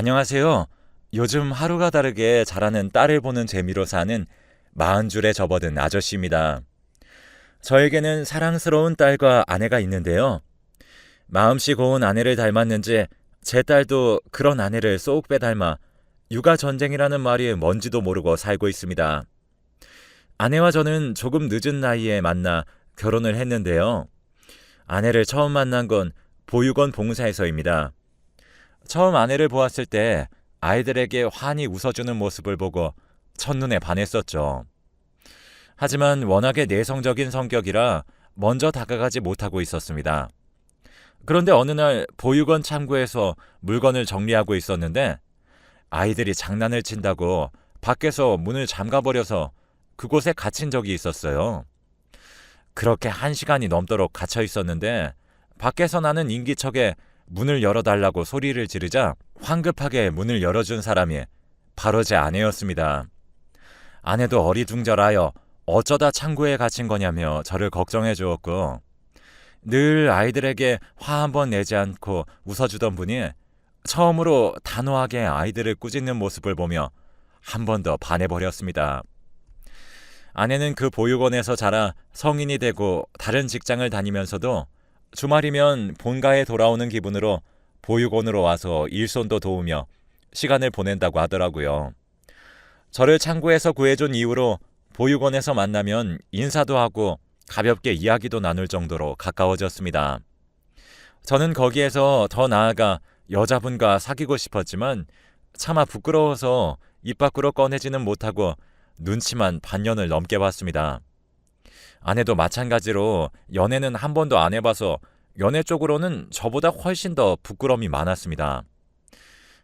안녕하세요. 요즘 하루가 다르게 자라는 딸을 보는 재미로 사는 40줄에 접어든 아저씨입니다. 저에게는 사랑스러운 딸과 아내가 있는데요. 마음씨 고운 아내를 닮았는지 제 딸도 그런 아내를 쏙 빼닮아 육아 전쟁이라는 말이 뭔지도 모르고 살고 있습니다. 아내와 저는 조금 늦은 나이에 만나 결혼을 했는데요. 아내를 처음 만난 건 보육원 봉사에서입니다. 처음 아내를 보았을 때 아이들에게 환히 웃어주는 모습을 보고 첫눈에 반했었죠. 하지만 워낙에 내성적인 성격이라 먼저 다가가지 못하고 있었습니다. 그런데 어느 날 보육원 창고에서 물건을 정리하고 있었는데 아이들이 장난을 친다고 밖에서 문을 잠가버려서 그곳에 갇힌 적이 있었어요. 그렇게 1시간이 넘도록 갇혀 있었는데 밖에서 나는 인기척에 문을 열어달라고 소리를 지르자 황급하게 문을 열어준 사람이 바로 제 아내였습니다. 아내도 어리둥절하여 어쩌다 창고에 갇힌 거냐며 저를 걱정해 주었고 늘 아이들에게 화 한 번 내지 않고 웃어주던 분이 처음으로 단호하게 아이들을 꾸짖는 모습을 보며 한 번 더 반해버렸습니다. 아내는 그 보육원에서 자라 성인이 되고 다른 직장을 다니면서도 주말이면 본가에 돌아오는 기분으로 보육원으로 와서 일손도 도우며 시간을 보낸다고 하더라고요. 저를 창고에서 구해준 이후로 보육원에서 만나면 인사도 하고 가볍게 이야기도 나눌 정도로 가까워졌습니다. 저는 거기에서 더 나아가 여자분과 사귀고 싶었지만 차마 부끄러워서 입 밖으로 꺼내지는 못하고 눈치만 반년을 넘게 봤습니다. 아내도 마찬가지로 연애는 한 번도 안 해봐서 연애 쪽으로는 저보다 훨씬 더 부끄러움이 많았습니다.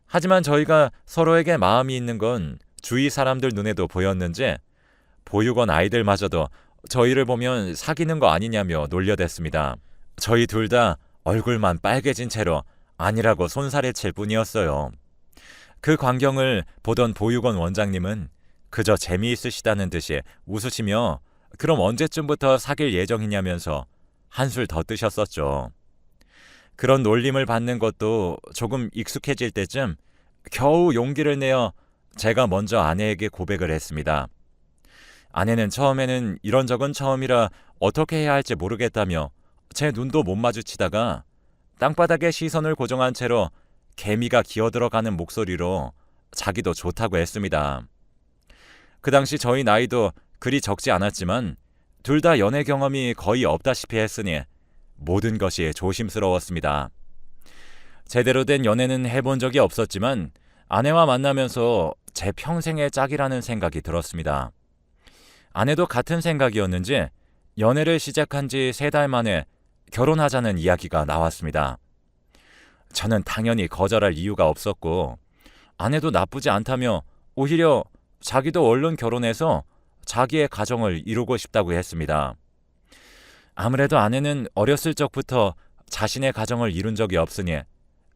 하지만 저희가 서로에게 마음이 있는 건 주위 사람들 눈에도 보였는지 보육원 아이들마저도 저희를 보면 사귀는 거 아니냐며 놀려댔습니다. 저희 둘 다 얼굴만 빨개진 채로 아니라고 손살에 칠 뿐이었어요. 그 광경을 보던 보육원 원장님은 그저 재미있으시다는 듯이 웃으시며 그럼 언제쯤부터 사귈 예정이냐면서 한술 더 뜨셨었죠. 그런 놀림을 받는 것도 조금 익숙해질 때쯤 겨우 용기를 내어 제가 먼저 아내에게 고백을 했습니다. 아내는 처음에는 이런 적은 처음이라 어떻게 해야 할지 모르겠다며 제 눈도 못 마주치다가 땅바닥에 시선을 고정한 채로 개미가 기어들어가는 목소리로 자기도 좋다고 했습니다. 그 당시 저희 나이도 그리 적지 않았지만 둘 다 연애 경험이 거의 없다시피 했으니 모든 것이 조심스러웠습니다. 제대로 된 연애는 해본 적이 없었지만 아내와 만나면서 제 평생의 짝이라는 생각이 들었습니다. 아내도 같은 생각이었는지 연애를 시작한 지 3달 만에 결혼하자는 이야기가 나왔습니다. 저는 당연히 거절할 이유가 없었고 아내도 나쁘지 않다며 오히려 자기도 얼른 결혼해서 자기의 가정을 이루고 싶다고 했습니다. 아무래도 아내는 어렸을 적부터 자신의 가정을 이룬 적이 없으니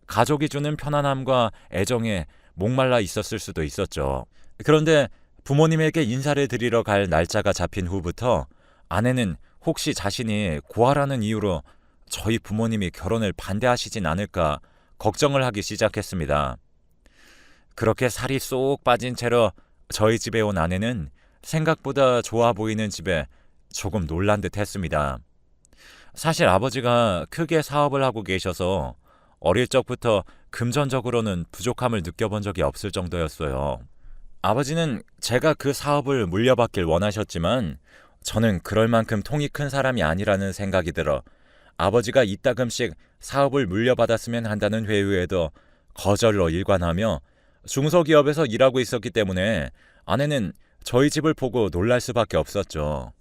가족이 주는 편안함과 애정에 목말라 있었을 수도 있었죠. 그런데 부모님에게 인사를 드리러 갈 날짜가 잡힌 후부터 아내는 혹시 자신이 고아라는 이유로 저희 부모님이 결혼을 반대하시진 않을까 걱정을 하기 시작했습니다. 그렇게 살이 쏙 빠진 채로 저희 집에 온 아내는 생각보다 좋아 보이는 집에 조금 놀란 듯 했습니다. 사실 아버지가 크게 사업을 하고 계셔서 어릴 적부터 금전적으로는 부족함을 느껴본 적이 없을 정도였어요. 아버지는 제가 그 사업을 물려받길 원하셨지만 저는 그럴 만큼 통이 큰 사람이 아니라는 생각이 들어 아버지가 이따금씩 사업을 물려받았으면 한다는 회유에도 거절로 일관하며 중소기업에서 일하고 있었기 때문에 아내는 저희 집을 보고 놀랄 수밖에 없었죠.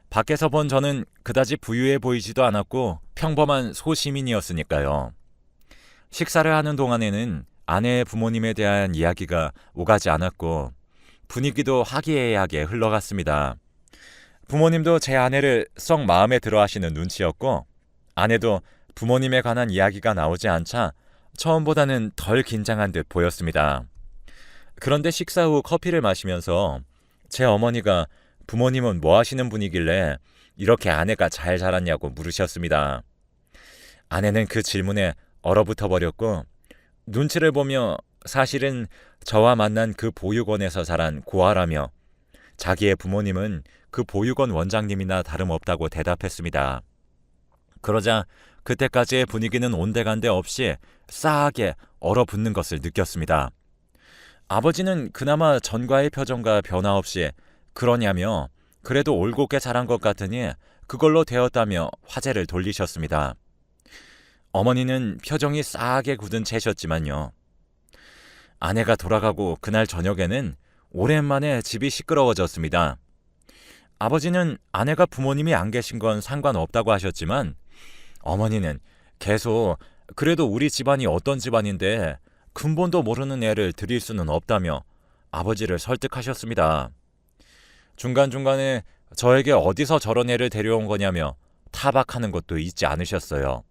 밖에서 본 저는 그다지 부유해 보이지도 않았고 평범한 소시민이었으니까요. 식사를 하는 동안에는 아내의 부모님에 대한 이야기가 오가지 않았고 분위기도 화기애애하게 흘러갔습니다. 부모님도 제 아내를 썩 마음에 들어 하시는 눈치였고 아내도 부모님에 관한 이야기가 나오지 않자 처음보다는 덜 긴장한 듯 보였습니다. 그런데 식사 후 커피를 마시면서 제 어머니가 부모님은 뭐 하시는 분이길래 이렇게 아내가 잘 자랐냐고 물으셨습니다. 아내는 그 질문에 얼어붙어 버렸고 눈치를 보며 사실은 저와 만난 그 보육원에서 자란 고아라며 자기의 부모님은 그 보육원 원장님이나 다름없다고 대답했습니다. 그러자 그때까지의 분위기는 온데간데 없이 싸하게 얼어붙는 것을 느꼈습니다. 아버지는 그나마 전과의 표정과 변화 없이 그러냐며 그래도 올곧게 자란 것 같으니 그걸로 되었다며 화제를 돌리셨습니다. 어머니는 표정이 싸하게 굳은 채셨지만요. 아내가 돌아가고 그날 저녁에는 오랜만에 집이 시끄러워졌습니다. 아버지는 아내가 부모님이 안 계신 건 상관없다고 하셨지만 어머니는 계속 그래도 우리 집안이 어떤 집안인데 근본도 모르는 애를 들일 수는 없다며 아버지를 설득하셨습니다. 중간중간에 저에게 어디서 저런 애를 데려온 거냐며 타박하는 것도 잊지 않으셨어요.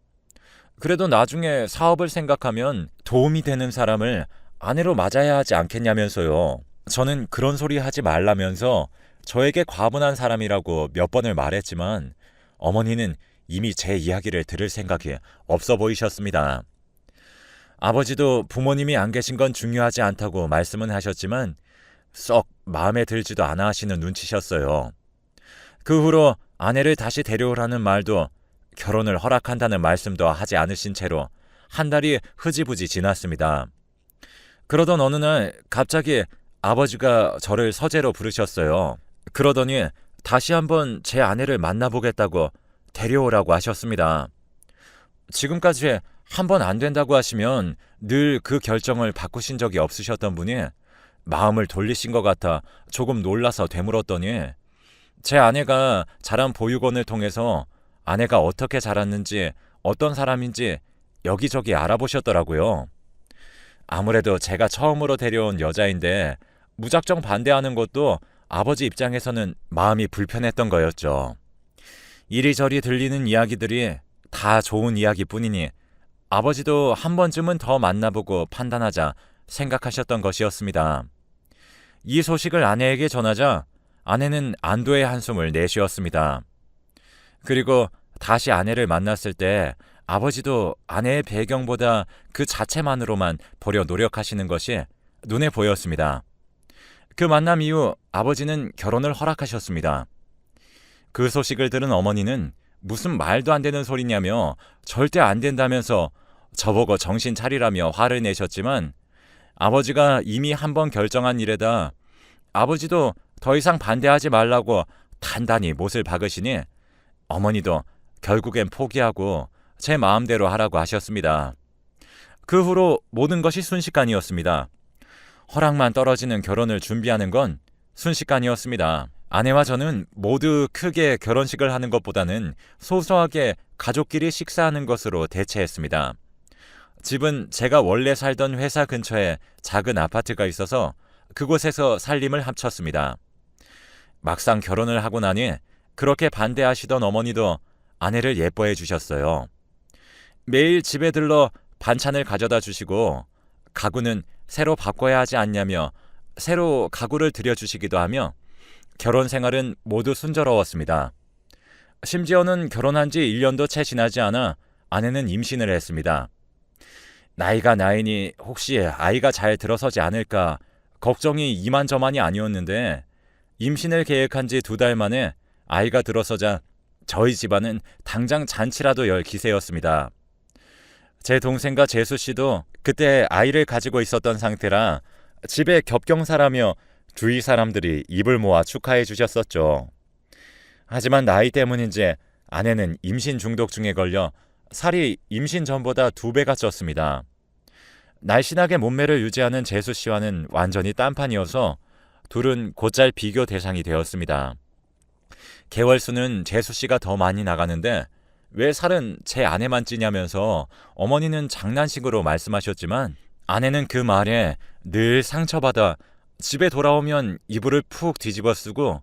그래도 나중에 사업을 생각하면 도움이 되는 사람을 아내로 맞아야 하지 않겠냐면서요. 저는 그런 소리 하지 말라면서 저에게 과분한 사람이라고 몇 번을 말했지만 어머니는 이미 제 이야기를 들을 생각이 없어 보이셨습니다. 아버지도 부모님이 안 계신 건 중요하지 않다고 말씀은 하셨지만 썩 마음에 들지도 않아 하시는 눈치셨어요. 그 후로 아내를 다시 데려오라는 말도 결혼을 허락한다는 말씀도 하지 않으신 채로 한 달이 흐지부지 지났습니다. 그러던 어느 날 갑자기 아버지가 저를 서재로 부르셨어요. 그러더니 다시 한번 제 아내를 만나보겠다고 데려오라고 하셨습니다. 지금까지 한 번 안 된다고 하시면 늘 그 결정을 바꾸신 적이 없으셨던 분이 마음을 돌리신 것 같아 조금 놀라서 되물었더니 제 아내가 자란 보육원을 통해서 아내가 어떻게 자랐는지 어떤 사람인지 여기저기 알아보셨더라고요. 아무래도 제가 처음으로 데려온 여자인데 무작정 반대하는 것도 아버지 입장에서는 마음이 불편했던 거였죠. 이리저리 들리는 이야기들이 다 좋은 이야기뿐이니 아버지도 한 번쯤은 더 만나보고 판단하자 생각하셨던 것이었습니다. 이 소식을 아내에게 전하자 아내는 안도의 한숨을 내쉬었습니다. 그리고 다시 아내를 만났을 때 아버지도 아내의 배경보다 그 자체만으로만 보려 노력하시는 것이 눈에 보였습니다. 그 만남 이후 아버지는 결혼을 허락하셨습니다. 그 소식을 들은 어머니는 무슨 말도 안 되는 소리냐며 절대 안 된다면서 저보고 정신 차리라며 화를 내셨지만 아버지가 이미 한 번 결정한 일에다 아버지도 더 이상 반대하지 말라고 단단히 못을 박으시니 어머니도 결국엔 포기하고 제 마음대로 하라고 하셨습니다. 그 후로 모든 것이 순식간이었습니다. 허락만 떨어지는 결혼을 준비하는 건 순식간이었습니다. 아내와 저는 모두 크게 결혼식을 하는 것보다는 소소하게 가족끼리 식사하는 것으로 대체했습니다. 집은 제가 원래 살던 회사 근처에 작은 아파트가 있어서 그곳에서 살림을 합쳤습니다. 막상 결혼을 하고 나니 그렇게 반대하시던 어머니도 아내를 예뻐해 주셨어요. 매일 집에 들러 반찬을 가져다 주시고 가구는 새로 바꿔야 하지 않냐며 새로 가구를 들여주시기도 하며 결혼 생활은 모두 순조로웠습니다. 심지어는 결혼한 지 1년도 채 지나지 않아 아내는 임신을 했습니다. 나이가 나이니 혹시 아이가 잘 들어서지 않을까 걱정이 이만저만이 아니었는데 임신을 계획한 지 2달 만에 아이가 들어서자 저희 집안은 당장 잔치라도 열 기세였습니다. 제 동생과 재수 씨도 그때 아이를 가지고 있었던 상태라 집에 겹경사라며 주위 사람들이 입을 모아 축하해 주셨었죠. 하지만 나이 때문인지 아내는 임신 중독증에 걸려 살이 임신 전보다 2배가 쪘습니다. 날씬하게 몸매를 유지하는 재수 씨와는 완전히 딴판이어서 둘은 곧잘 비교 대상이 되었습니다. 개월 수는 재수 씨가 더 많이 나가는데 왜 살은 제 아내만 찌냐면서 어머니는 장난식으로 말씀하셨지만 아내는 그 말에 늘 상처받아 집에 돌아오면 이불을 푹 뒤집어 쓰고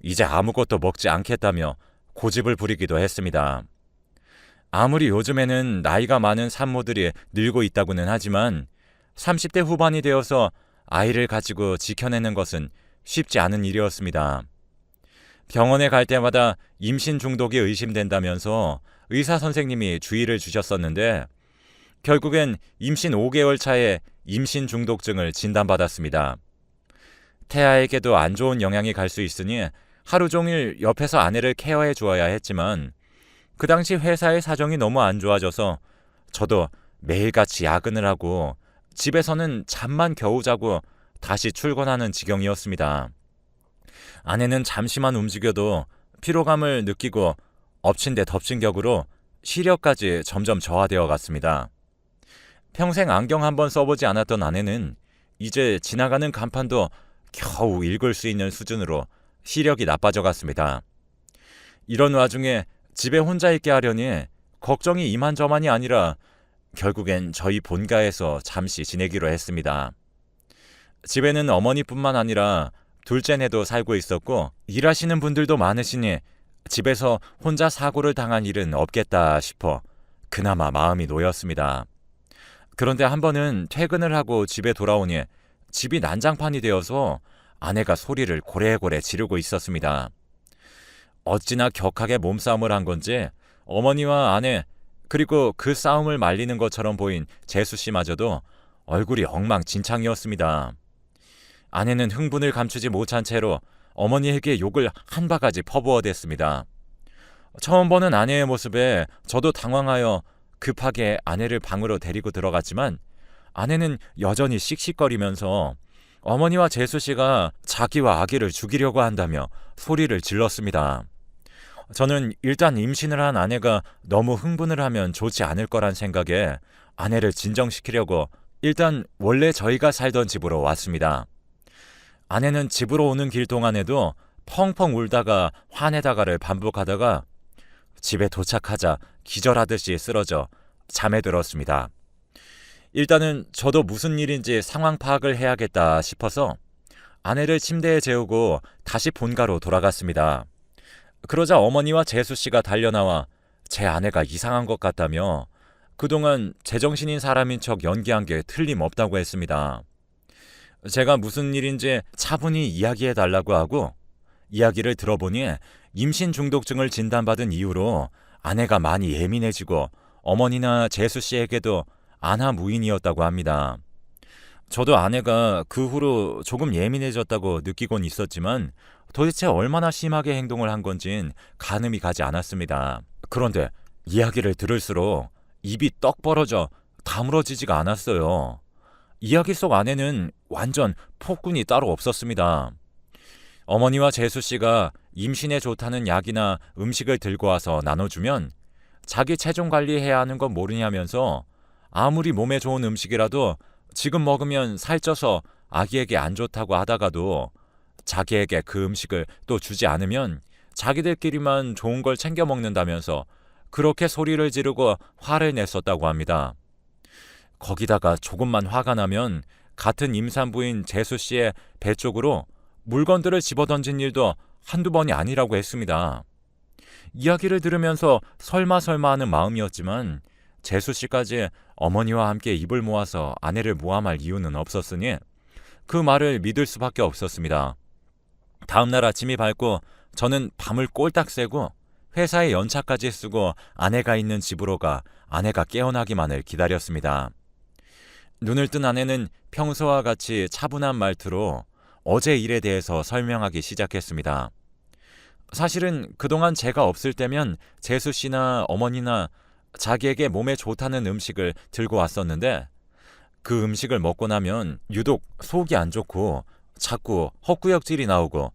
이제 아무것도 먹지 않겠다며 고집을 부리기도 했습니다. 아무리 요즘에는 나이가 많은 산모들이 늘고 있다고는 하지만 30대 후반이 되어서 아이를 가지고 지켜내는 것은 쉽지 않은 일이었습니다. 병원에 갈 때마다 임신 중독이 의심된다면서 의사 선생님이 주의를 주셨었는데 결국엔 임신 5개월 차에 임신 중독증을 진단받았습니다. 태아에게도 안 좋은 영향이 갈 수 있으니 하루 종일 옆에서 아내를 케어해 주어야 했지만 그 당시 회사의 사정이 너무 안 좋아져서 저도 매일같이 야근을 하고 집에서는 잠만 겨우 자고 다시 출근하는 지경이었습니다. 아내는 잠시만 움직여도 피로감을 느끼고 엎친 데 덮친 격으로 시력까지 점점 저하되어 갔습니다. 평생 안경 한번 써보지 않았던 아내는 이제 지나가는 간판도 겨우 읽을 수 있는 수준으로 시력이 나빠져 갔습니다. 이런 와중에 집에 혼자 있게 하려니 걱정이 이만저만이 아니라 결국엔 저희 본가에서 잠시 지내기로 했습니다. 집에는 어머니뿐만 아니라 둘째네도 살고 있었고 일하시는 분들도 많으시니 집에서 혼자 사고를 당한 일은 없겠다 싶어 그나마 마음이 놓였습니다. 그런데 한 번은 퇴근을 하고 집에 돌아오니 집이 난장판이 되어서 아내가 소리를 고래고래 지르고 있었습니다. 어찌나 격하게 몸싸움을 한 건지 어머니와 아내 그리고 그 싸움을 말리는 것처럼 보인 재수 씨마저도 얼굴이 엉망진창이었습니다. 아내는 흥분을 감추지 못한 채로 어머니에게 욕을 한 바가지 퍼부어댔습니다. 처음 보는 아내의 모습에 저도 당황하여 급하게 아내를 방으로 데리고 들어갔지만 아내는 여전히 씩씩거리면서 어머니와 재수 씨가 자기와 아기를 죽이려고 한다며 소리를 질렀습니다. 저는 일단 임신을 한 아내가 너무 흥분을 하면 좋지 않을 거란 생각에 아내를 진정시키려고 일단 원래 저희가 살던 집으로 왔습니다. 아내는 집으로 오는 길 동안에도 펑펑 울다가 화내다가를 반복하다가 집에 도착하자 기절하듯이 쓰러져 잠에 들었습니다. 일단은 저도 무슨 일인지 상황 파악을 해야겠다 싶어서 아내를 침대에 재우고 다시 본가로 돌아갔습니다. 그러자 어머니와 재수 씨가 달려나와 제 아내가 이상한 것 같다며 그동안 제정신인 사람인 척 연기한 게 틀림없다고 했습니다. 제가 무슨 일인지 차분히 이야기해 달라고 하고 이야기를 들어보니 임신 중독증을 진단받은 이후로 아내가 많이 예민해지고 어머니나 재수 씨에게도 안하무인이었다고 합니다. 저도 아내가 그 후로 조금 예민해졌다고 느끼곤 있었지만 도대체 얼마나 심하게 행동을 한 건진 가늠이 가지 않았습니다. 그런데 이야기를 들을수록 입이 떡 벌어져 다물어지지가 않았어요. 이야기 속 아내는 완전 폭군이 따로 없었습니다. 어머니와 재수 씨가 임신에 좋다는 약이나 음식을 들고 와서 나눠주면 자기 체중 관리해야 하는 건 모르냐면서 아무리 몸에 좋은 음식이라도 지금 먹으면 살쪄서 아기에게 안 좋다고 하다가도 자기에게 그 음식을 또 주지 않으면 자기들끼리만 좋은 걸 챙겨 먹는다면서 그렇게 소리를 지르고 화를 냈었다고 합니다. 거기다가 조금만 화가 나면 같은 임산부인 재수 씨의 배 쪽으로 물건들을 집어던진 일도 한두 번이 아니라고 했습니다. 이야기를 들으면서 설마 하는 마음이었지만 재수 씨까지 어머니와 함께 입을 모아서 아내를 모함할 이유는 없었으니 그 말을 믿을 수밖에 없었습니다. 다음 날 아침이 밝고 저는 밤을 꼴딱 새고 회사에 연차까지 쓰고 아내가 있는 집으로 가 아내가 깨어나기만을 기다렸습니다. 눈을 뜬 아내는 평소와 같이 차분한 말투로 어제 일에 대해서 설명하기 시작했습니다. 사실은 그동안 제가 없을 때면 재수 씨나 어머니나 자기에게 몸에 좋다는 음식을 들고 왔었는데 그 음식을 먹고 나면 유독 속이 안 좋고 자꾸 헛구역질이 나오고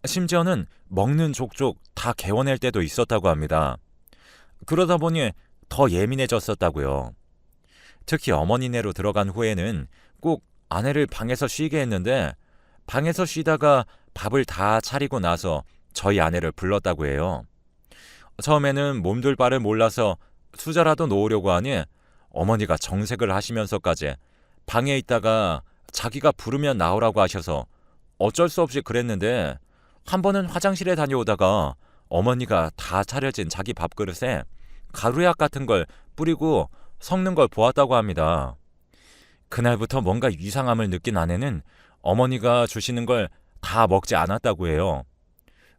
심지어는 먹는 족족 다 개워낼 때도 있었다고 합니다. 그러다 보니 더 예민해졌었다고요. 특히 어머니네로 들어간 후에는 꼭 아내를 방에서 쉬게 했는데 방에서 쉬다가 밥을 다 차리고 나서 저희 아내를 불렀다고 해요. 처음에는 몸둘 바를 몰라서 수저라도 놓으려고 하니 어머니가 정색을 하시면서까지 방에 있다가 자기가 부르면 나오라고 하셔서 어쩔 수 없이 그랬는데 한 번은 화장실에 다녀오다가 어머니가 다 차려진 자기 밥그릇에 가루약 같은 걸 뿌리고 섞는 걸 보았다고 합니다. 그날부터 뭔가 이상함을 느낀 아내는 어머니가 주시는 걸 다 먹지 않았다고 해요.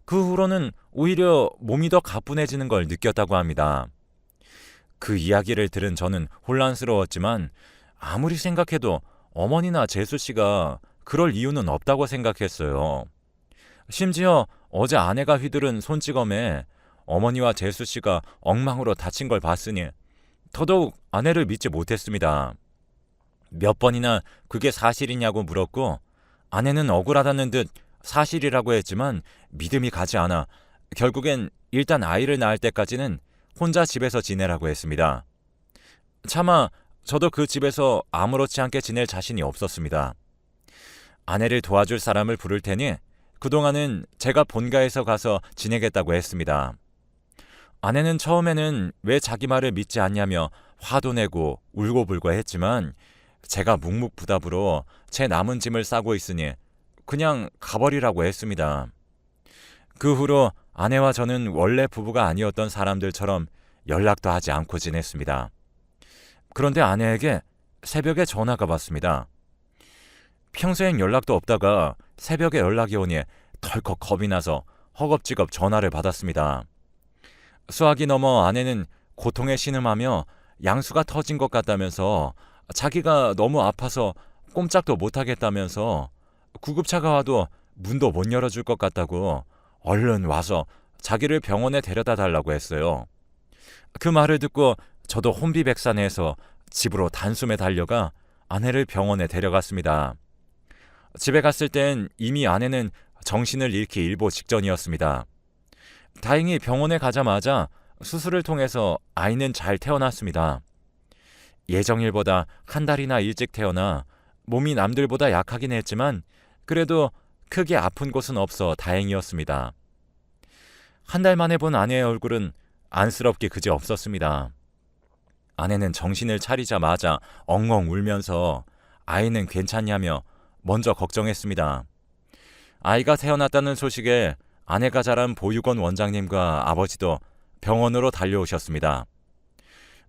그 후로는 오히려 몸이 더 가뿐해지는 걸 느꼈다고 합니다. 그 이야기를 들은 저는 혼란스러웠지만 아무리 생각해도 어머니나 재수 씨가 그럴 이유는 없다고 생각했어요. 심지어 어제 아내가 휘두른 손찌검에 어머니와 재수 씨가 엉망으로 다친 걸 봤으니 더더욱 아내를 믿지 못했습니다. 몇 번이나 그게 사실이냐고 물었고 아내는 억울하다는 듯 사실이라고 했지만 믿음이 가지 않아 결국엔 일단 아이를 낳을 때까지는 혼자 집에서 지내라고 했습니다. 차마 저도 그 집에서 아무렇지 않게 지낼 자신이 없었습니다. 아내를 도와줄 사람을 부를 테니 그동안은 제가 본가에서 가서 지내겠다고 했습니다. 아내는 처음에는 왜 자기 말을 믿지 않냐며 화도 내고 울고불고 했지만 제가 묵묵부답으로 제 남은 짐을 싸고 있으니 그냥 가버리라고 했습니다. 그 후로 아내와 저는 원래 부부가 아니었던 사람들처럼 연락도 하지 않고 지냈습니다. 그런데 아내에게 새벽에 전화가 왔습니다. 평소엔 연락도 없다가 새벽에 연락이 오니 덜컥 겁이 나서 허겁지겁 전화를 받았습니다. 수학이 넘어 아내는 고통에 신음하며 양수가 터진 것 같다면서 자기가 너무 아파서 꼼짝도 못하겠다면서 구급차가 와도 문도 못 열어줄 것 같다고 얼른 와서 자기를 병원에 데려다 달라고 했어요. 그 말을 듣고 저도 혼비백산해서 집으로 단숨에 달려가 아내를 병원에 데려갔습니다. 집에 갔을 땐 이미 아내는 정신을 잃기 일보 직전이었습니다. 다행히 병원에 가자마자 수술을 통해서 아이는 잘 태어났습니다. 예정일보다 한 달이나 일찍 태어나 몸이 남들보다 약하긴 했지만 그래도 크게 아픈 곳은 없어 다행이었습니다. 한 달 만에 본 아내의 얼굴은 안쓰럽게 그지 없었습니다. 아내는 정신을 차리자마자 엉엉 울면서 아이는 괜찮냐며 먼저 걱정했습니다. 아이가 태어났다는 소식에 아내가 자란 보육원 원장님과 아버지도 병원으로 달려오셨습니다.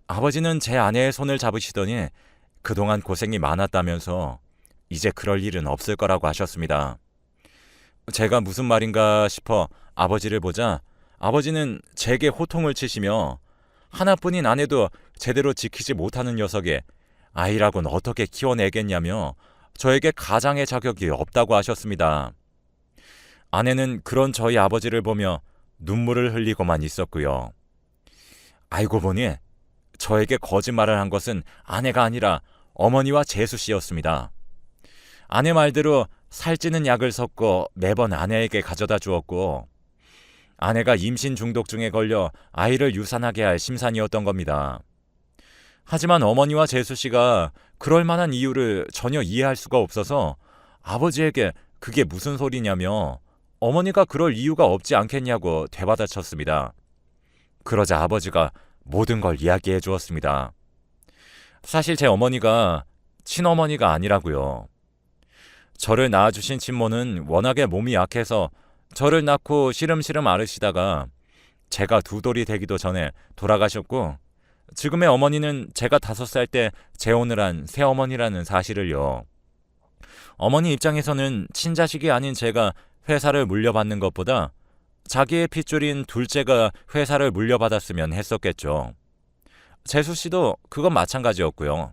아버지는 제 아내의 손을 잡으시더니 그동안 고생이 많았다면서 이제 그럴 일은 없을 거라고 하셨습니다. 제가 무슨 말인가 싶어 아버지를 보자 아버지는 제게 호통을 치시며 하나뿐인 아내도 제대로 지키지 못하는 녀석에 아이라곤 어떻게 키워내겠냐며 저에게 가장의 자격이 없다고 하셨습니다. 아내는 그런 저희 아버지를 보며 눈물을 흘리고만 있었고요. 알고 보니 저에게 거짓말을 한 것은 아내가 아니라 어머니와 재수 씨였습니다. 아내 말대로 살찌는 약을 섞어 매번 아내에게 가져다 주었고 아내가 임신 중독증에 걸려 아이를 유산하게 할 심산이었던 겁니다. 하지만 어머니와 재수 씨가 그럴 만한 이유를 전혀 이해할 수가 없어서 아버지에게 그게 무슨 소리냐며 어머니가 그럴 이유가 없지 않겠냐고 되받아쳤습니다. 그러자 아버지가 모든 걸 이야기해 주었습니다. 사실 제 어머니가 친어머니가 아니라고요. 저를 낳아주신 친모는 워낙에 몸이 약해서 저를 낳고 시름시름 앓으시다가 제가 두 돌이 되기도 전에 돌아가셨고 지금의 어머니는 제가 5살 때 재혼을 한 새어머니라는 사실을요. 어머니 입장에서는 친자식이 아닌 제가 회사를 물려받는 것보다 자기의 핏줄인 둘째가 회사를 물려받았으면 했었겠죠. 재수 씨도 그건 마찬가지였고요.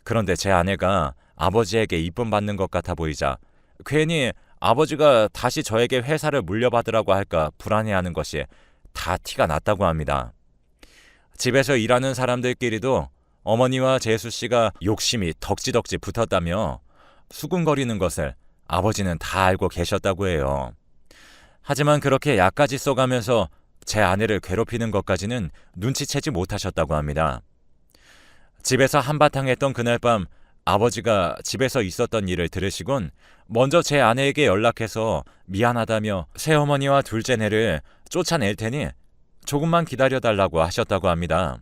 그런데 제 아내가 아버지에게 이쁨 받는 것 같아 보이자 괜히 아버지가 다시 저에게 회사를 물려받으라고 할까 불안해하는 것이 다 티가 났다고 합니다. 집에서 일하는 사람들끼리도 어머니와 재수 씨가 욕심이 덕지덕지 붙었다며 수군거리는 것을 아버지는 다 알고 계셨다고 해요. 하지만 그렇게 약까지 써가면서 제 아내를 괴롭히는 것까지는 눈치채지 못하셨다고 합니다. 집에서 한바탕 했던 그날 밤 아버지가 집에서 있었던 일을 들으시곤 먼저 제 아내에게 연락해서 미안하다며 새어머니와 둘째네를 쫓아낼 테니 조금만 기다려달라고 하셨다고 합니다.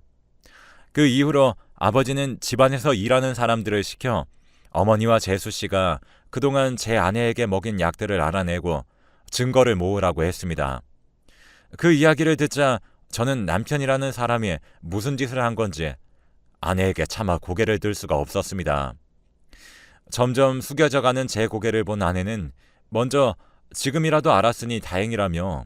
그 이후로 아버지는 집안에서 일하는 사람들을 시켜 어머니와 재수 씨가 그동안 제 아내에게 먹인 약들을 알아내고 증거를 모으라고 했습니다. 그 이야기를 듣자 저는 남편이라는 사람이 무슨 짓을 한 건지 아내에게 차마 고개를 들 수가 없었습니다. 점점 숙여져가는 제 고개를 본 아내는 먼저 지금이라도 알았으니 다행이라며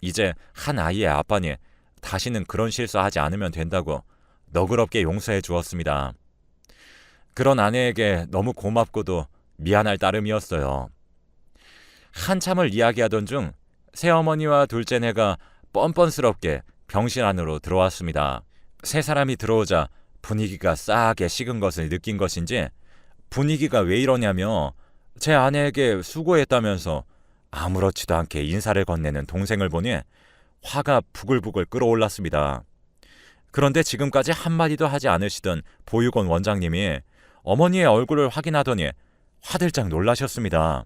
이제 한 아이의 아빠니 다시는 그런 실수하지 않으면 된다고 너그럽게 용서해 주었습니다. 그런 아내에게 너무 고맙고도 미안할 따름이었어요. 한참을 이야기하던 중 새어머니와 둘째네가 뻔뻔스럽게 병실 안으로 들어왔습니다. 세 사람이 들어오자 분위기가 싸하게 식은 것을 느낀 것인지 분위기가 왜 이러냐며 제 아내에게 수고했다면서 아무렇지도 않게 인사를 건네는 동생을 보니 화가 부글부글 끓어올랐습니다. 그런데 지금까지 한마디도 하지 않으시던 보육원 원장님이 어머니의 얼굴을 확인하더니 화들짝 놀라셨습니다.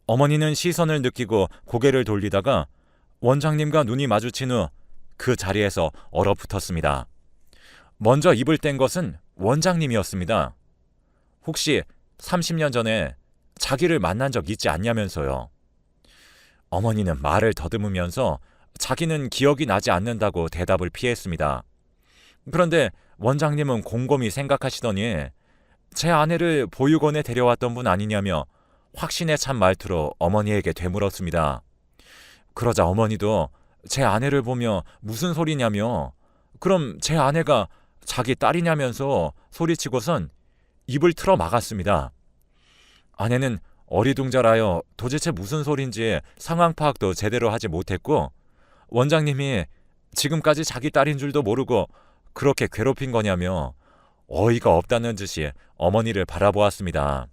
어머니는 시선을 느끼고 고개를 돌리다가 원장님과 눈이 마주친 후 그 자리에서 얼어붙었습니다. 먼저 입을 뗀 것은 원장님이었습니다. 혹시 30년 전에 자기를 만난 적 있지 않냐면서요. 어머니는 말을 더듬으면서 자기는 기억이 나지 않는다고 대답을 피했습니다. 그런데 원장님은 곰곰이 생각하시더니 제 아내를 보육원에 데려왔던 분 아니냐며 확신에 찬 말투로 어머니에게 되물었습니다. 그러자 어머니도 제 아내를 보며 무슨 소리냐며 그럼 제 아내가 자기 딸이냐면서 소리치고선 입을 틀어 막았습니다. 아내는 어리둥절하여 도대체 무슨 소린지 상황 파악도 제대로 하지 못했고 원장님이 지금까지 자기 딸인 줄도 모르고 그렇게 괴롭힌 거냐며 어이가 없다는 듯이 어머니를 바라보았습니다.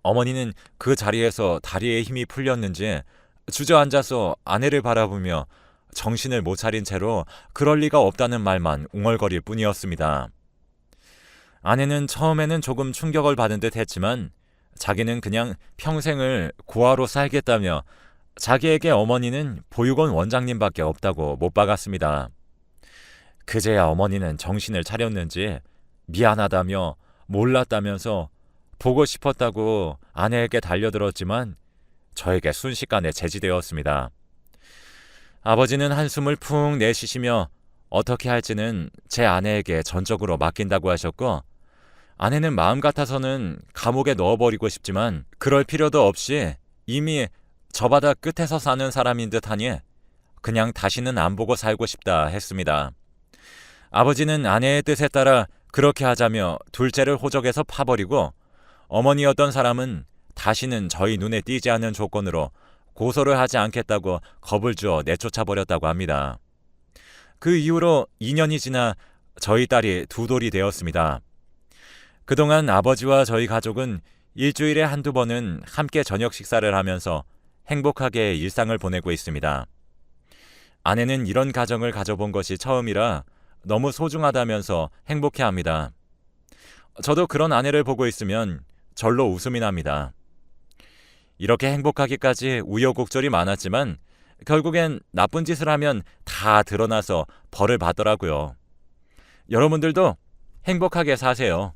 어머니는 그 자리에서 다리에 힘이 풀렸는지 주저앉아서 아내를 바라보며 정신을 못 차린 채로 그럴 리가 없다는 말만 웅얼거릴 뿐이었습니다. 아내는 처음에는 조금 충격을 받은 듯 했지만 자기는 그냥 평생을 고아로 살겠다며 자기에게 어머니는 보육원 원장님밖에 없다고 못 박았습니다. 그제야 어머니는 정신을 차렸는지 미안하다며 몰랐다면서 보고 싶었다고 아내에게 달려들었지만 저에게 순식간에 제지되었습니다. 아버지는 한숨을 푹 내쉬시며 어떻게 할지는 제 아내에게 전적으로 맡긴다고 하셨고 아내는 마음 같아서는 감옥에 넣어버리고 싶지만 그럴 필요도 없이 이미 저 바다 끝에서 사는 사람인 듯하니 그냥 다시는 안 보고 살고 싶다 했습니다. 아버지는 아내의 뜻에 따라 그렇게 하자며 둘째를 호적에서 파버리고 어머니였던 사람은 다시는 저희 눈에 띄지 않는 조건으로 고소를 하지 않겠다고 겁을 주어 내쫓아버렸다고 합니다. 그 이후로 2년이 지나 저희 딸이 두 돌이 되었습니다. 그동안 아버지와 저희 가족은 일주일에 한두 번은 함께 저녁 식사를 하면서 행복하게 일상을 보내고 있습니다. 아내는 이런 가정을 가져본 것이 처음이라 너무 소중하다면서 행복해합니다. 저도 그런 아내를 보고 있으면 절로 웃음이 납니다. 이렇게 행복하기까지 우여곡절이 많았지만 결국엔 나쁜 짓을 하면 다 드러나서 벌을 받더라고요. 여러분들도 행복하게 사세요.